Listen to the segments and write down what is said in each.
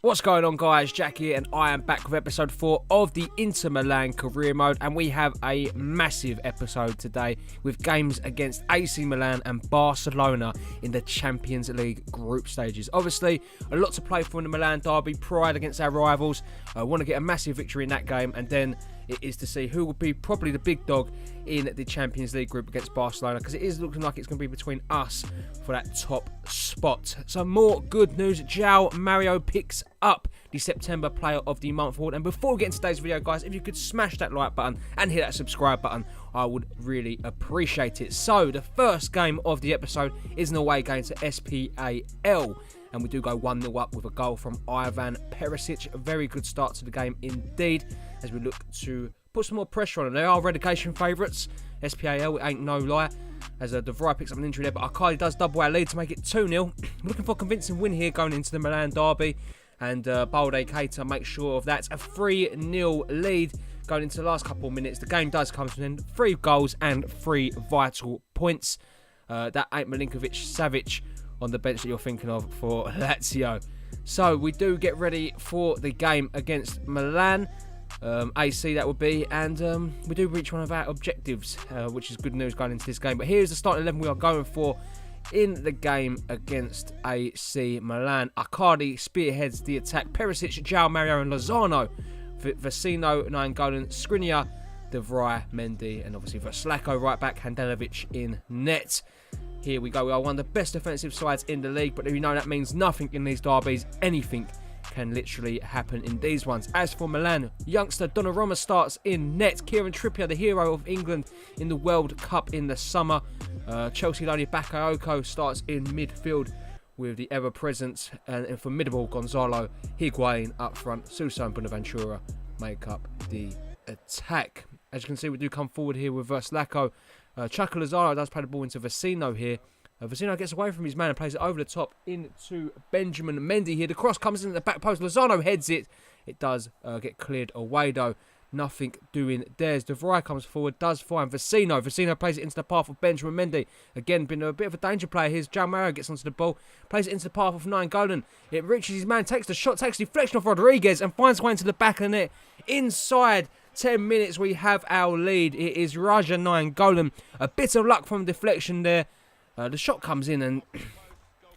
What's going on, guys? Jack here, and I am back with episode 4 of the Inter Milan career mode, and we have a massive episode today with games against AC Milan and Barcelona in the Champions League group stages. Obviously, a lot to play for in the Milan derby, pride against our rivals. I want to get a massive victory in that game, and then it is to see who will be probably the big dog in the Champions League group against Barcelona, because it is looking like it's going to be between us for that top spot. So more good news. João Mario picks up the September Player of the Month award. And before we get into today's video, guys, if you could smash that like button and hit that subscribe button, I would really appreciate it. So the first game of the episode is an away game to SPAL. And we do go 1-0 up with a goal from Ivan Perisic. A very good start to the game indeed, as we look to put some more pressure on them. They are relegation favourites, SPAL, it ain't no lie, as De Vrij picks up an injury there, but Icardi does double our lead to make it 2-0. We're looking for a convincing win here going into the Milan derby, and Balde Keita makes sure of that. A 3-0 lead going into the last couple of minutes. The game does come to an end. 3 goals and 3 vital points. That ain't Milinkovic-Savic on the bench that you're thinking of for Lazio. So we do get ready for the game against Milan, AC that would be, and we do reach one of our objectives, which is good news going into this game. But here's the starting 11 we are going for in the game against AC Milan. Icardi spearheads the attack. Perisic, João Mario and Lozano. Vecino, Nainggolan, Skriniar, De Vrij, Mendy, and obviously Vaslako right back, Handanovic in net. Here we go. We are one of the best defensive sides in the league, but you know that means nothing in these derbies. Anything can literally happen in these ones. As for Milan, youngster Donnarumma starts in net. Kieran Trippier, the hero of England in the World Cup in the summer. Chelsea-loaded Bakayoko starts in midfield with the ever-present and formidable Gonzalo Higuain up front. Sousa and Bonaventura make up the attack. As you can see, we do come forward here with Vaslako. Chuka Lozano does play the ball into Vecino here. Vecino gets away from his man and plays it over the top into Benjamin Mendy here. The cross comes in at the back post. Lozano heads it. It does get cleared away though. Nothing doing there. De Vrij comes forward, does find Vecino. Vecino plays it into the path of Benjamin Mendy. Again, been a bit of a danger player here. João Mario gets onto the ball, plays it into the path of Nainggolan. It reaches his man, takes the shot, takes the deflection off Rodriguez and finds way into the back of the net. Inside 10 minutes, we have our lead. It is Raja Nainggolan. A bit of luck from deflection there. The shot comes in and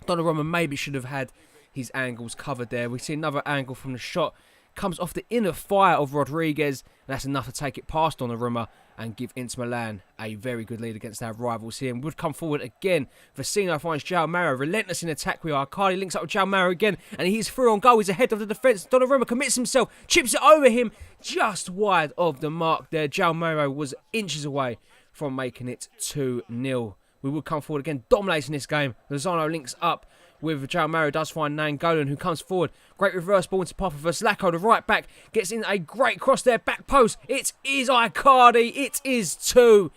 Donnarumma maybe should have had his angles covered there. We see another angle from the shot. Comes off the inner fire of Rodriguez. And that's enough to take it past Donnarumma and give Inter Milan a very good lead against our rivals here. And would come forward again. Vecino finds João Mario. Relentless in attack we are. Icardi links up with João Mario again. And he's through on goal. He's ahead of the defence. Donnarumma commits himself. Chips it over him. Just wide of the mark there. João Mario was inches away from making it 2-0. We will come forward again, dominating this game. Lozano links up with João Mario, does find Nainggolan, who comes forward. Great reverse ball into Papa Vaslako, the right back, gets in a great cross there, back post. It is Icardi, it is 2.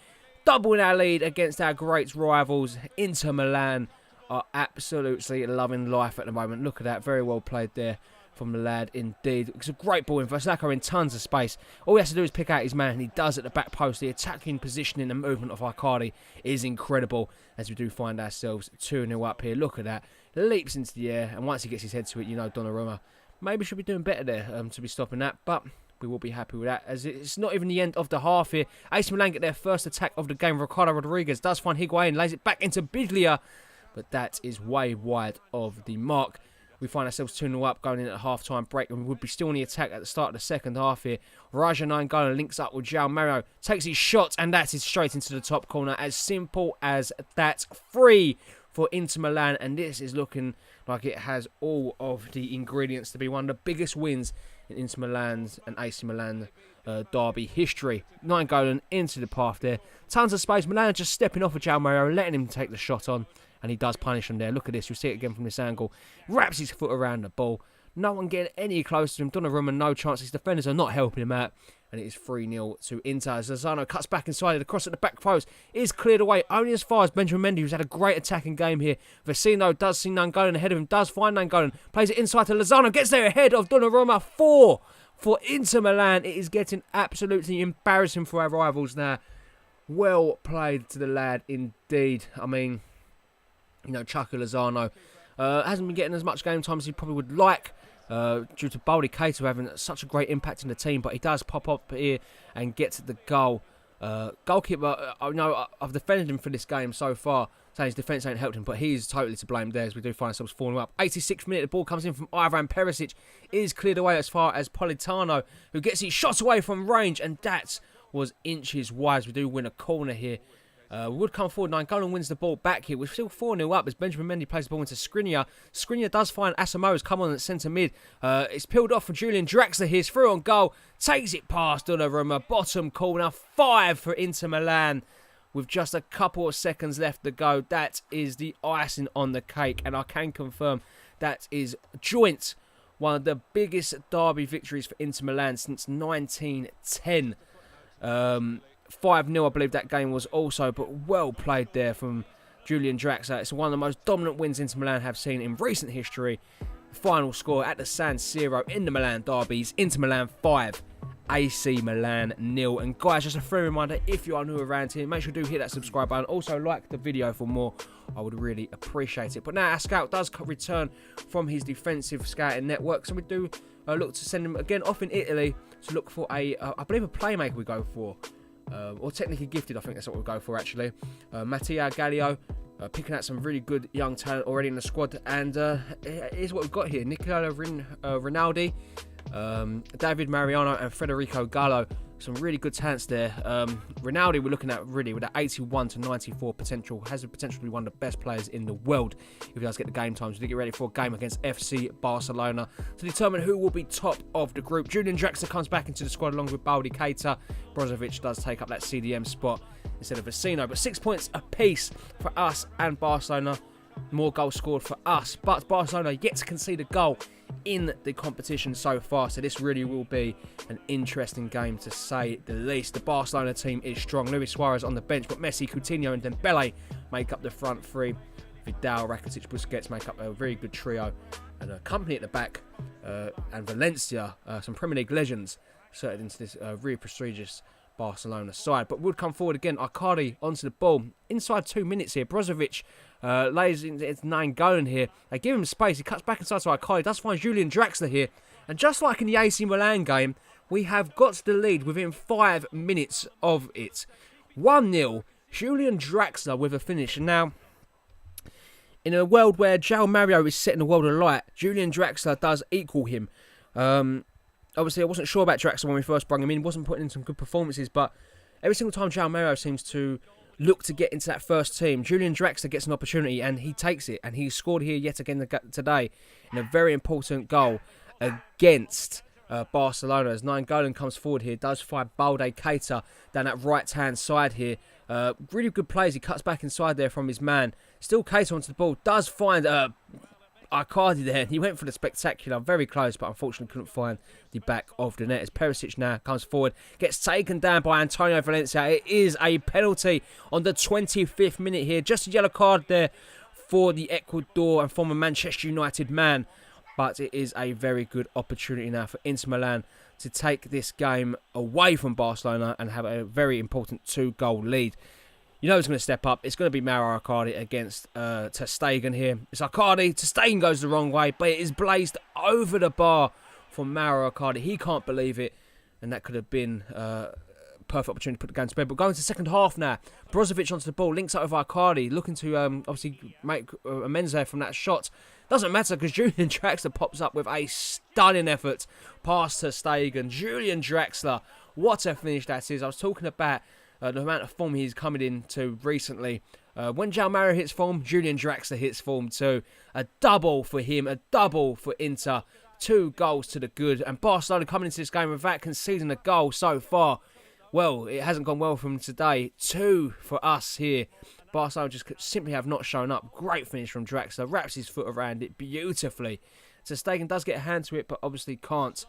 Doubling our lead against our great rivals. Inter Milan are absolutely loving life at the moment. Look at that, very well played there from the lad indeed. It's a great ball in. Vaslako in tons of space. All he has to do is pick out his man, and he does at the back post. The attacking positioning and movement of Icardi is incredible, as we do find ourselves 2-0 up here. Look at that. Leaps into the air, and once he gets his head to it, you know Donnarumma maybe should be doing better there to be stopping that, but we will be happy with that, as it's not even the end of the half here. AC Milan get their first attack of the game. Ricardo Rodriguez does find Higuain, lays it back into Biglia, but that is way wide of the mark. We find ourselves 2-0 up going in at a half-time break, and we would be still on the attack at the start of the second half here. Raja Nainggolan links up with João Mario, takes his shot, and that is straight into the top corner. As simple as that. 3 for Inter Milan, and this is looking like it has all of the ingredients to be one of the biggest wins in Inter Milan's and AC Milan derby history. Nainggolan into the path there. Tons of space. Milan just stepping off of João Mario, letting him take the shot on. And he does punish him there. Look at this. You'll see it again from this angle. Wraps his foot around the ball. No one getting any closer to him. Donnarumma, no chance. His defenders are not helping him out. And it is 3-0 to Inter. As Lozano cuts back inside. The cross at the back post is cleared away. Only as far as Benjamin Mendy, who's had a great attacking game here. Vecino does see Nainggolan ahead of him. Does find Nainggolan. Plays it inside to Lozano. Gets there ahead of Donnarumma. 4 for Inter Milan. It is getting absolutely embarrassing for our rivals now. Well played to the lad indeed. I mean, you know, Chuka Lozano hasn't been getting as much game time as he probably would like. due to Baldy Keita having such a great impact in the team, but he does pop up here and get to the goal. Goalkeeper, I know I've defended him for this game so far, saying his defence ain't helped him, but he's totally to blame there as we do find ourselves falling up. 86th minute, the ball comes in from Ivan Perisic, is cleared away as far as Politano, who gets it shot away from range, and that was inches wide. We do win a corner here. We would come forward. Nainggolan wins the ball back here. We're still 4-0 up as Benjamin Mendy plays the ball into Skriniar. Skriniar does find Asamoah's come on at centre mid. It's peeled off from Julian Draxler here. It's through on goal. Takes it past Donnarumma. Bottom corner. 5 for Inter Milan with just a couple of seconds left to go. That is the icing on the cake. And I can confirm that is joint one of the biggest derby victories for Inter Milan since 1910. 5-0, I believe that game was also, but well played there from Julian Draxler. It's one of the most dominant wins Inter Milan have seen in recent history. Final score at the San Siro in the Milan derbies: Inter Milan 5, AC Milan 0. And guys, just a free reminder, if you are new around here, make sure you do hit that subscribe button. Also like the video for more. I would really appreciate it. But now our scout does return from his defensive scouting network, so we do look to send him again off in Italy to look for I believe a playmaker we go for. Or technically gifted, I think that's what we'll go for actually. Mattia Gallio, picking out some really good young talent already in the squad. And here's what we've got here: Nicola Rinaldi, David Mariano and Federico Gallo. Some really good talents there. Rinaldi we're looking at really with that 81 to 94 potential. Has the potential to be one of the best players in the world if he does get the game time. So to get ready for a game against FC Barcelona to determine who will be top of the group. Julian Draxler comes back into the squad along with Baldy Keita. Brozovic does take up that CDM spot instead of Vecino. But 6 points apiece for us and Barcelona. More goals scored for us, but Barcelona yet to concede a goal in the competition so far, so this really will be an interesting game to say the least. The Barcelona team is strong. Luis Suarez on the bench, but Messi, Coutinho and Dembele make up the front three. Vidal, Rakitic, Busquets make up a very good trio, and Company at the back, and Valencia, some Premier League legends, inserted into this really prestigious Barcelona side. But would come forward again. Arcadi onto the ball inside 2 minutes here. Brozovic lays into Nainggolan here. They give him space. He cuts back inside to Arcadi. Does find Julian Draxler here. And just like in the AC Milan game, we have got the lead within 5 minutes of it. 1-0. Julian Draxler with a finish. Now, in a world where João Mario is setting the world alight, Julian Draxler does equal him. Obviously, I wasn't sure about Draxler when we first brought him in. He wasn't putting in some good performances, but every single time João Mario seems to look to get into that first team, Julian Draxler gets an opportunity and he takes it. And he scored here yet again today in a very important goal against Barcelona. As Nainggolan comes forward here, does find Baldy Keita down that right-hand side here. Really good plays. He cuts back inside there from his man. Still Keita onto the ball. Does find Arcadi there. He went for the spectacular. Very close, but unfortunately couldn't find the back of the net. As Perisic now comes forward. Gets taken down by Antonio Valencia. It is a penalty on the 25th minute here. Just a yellow card there for the Ecuador and former Manchester United man. But it is a very good opportunity now for Inter Milan to take this game away from Barcelona and have a very important 2-goal lead. You know who's going to step up. It's going to be Mauro Icardi against Ter Stegen here. It's Icardi. Ter Stegen goes the wrong way, but it is blazed over the bar for Mauro Icardi. He can't believe it, and that could have been a perfect opportunity to put the game to bed. But going to the second half now. Brozovic onto the ball, links up with Icardi, looking to obviously make amends there from that shot. Doesn't matter because Julian Draxler pops up with a stunning effort past Ter Stegen. Julian Draxler, what a finish that is. I was talking about the amount of form he's coming into recently. When João Mario hits form, Julian Draxler hits form too. A double for him, a double for Inter. 2 goals to the good. And Barcelona coming into this game without conceding a goal so far. Well, it hasn't gone well for them today. 2 for us here. Barcelona just simply have not shown up. Great finish from Draxler. Wraps his foot around it beautifully. Ter Stegen does get a hand to it, but obviously can't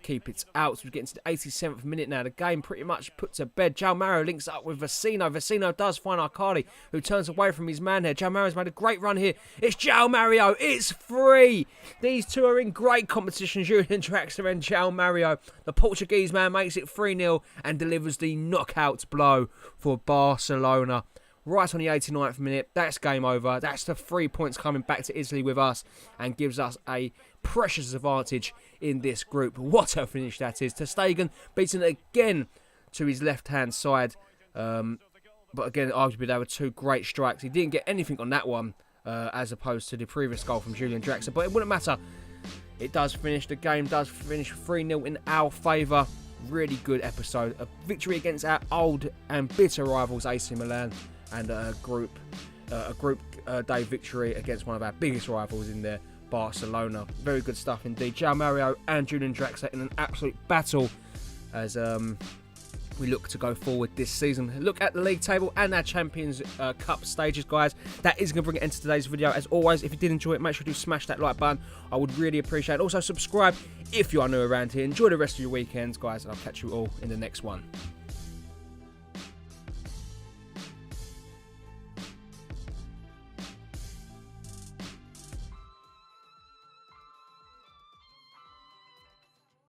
keep it out. So we're getting to the 87th minute now. The game pretty much put to bed. João Mario links up with Vecino. Vecino does find Icardi, who turns away from his man here. João Mario's made a great run here. It's João Mario. It's free. These two are in great competition, Julian Draxler and João Mario. The Portuguese man makes it 3-0 and delivers the knockout blow for Barcelona. Right on the 89th minute, that's game over. That's the 3 points coming back to Italy with us and gives us a precious advantage in this group. What a finish that is. Ter Stegen beating it again to his left-hand side. But again, arguably they were two great strikes. He didn't get anything on that one, as opposed to the previous goal from Julian Draxler. But it wouldn't matter. It does finish. The game does finish 3-0 in our favour. Really good episode. A victory against our old and bitter rivals, AC Milan, and a group day victory against one of our biggest rivals in there, Barcelona. Very good stuff indeed. João Mario and Julian Draxler in an absolute battle as we look to go forward this season. Look at the league table and our Champions Cup stages, guys. That is going to bring it into today's video. As always, if you did enjoy it, make sure to smash that like button. I would really appreciate it. Also, subscribe if you are new around here. Enjoy the rest of your weekends, guys, and I'll catch you all in the next one.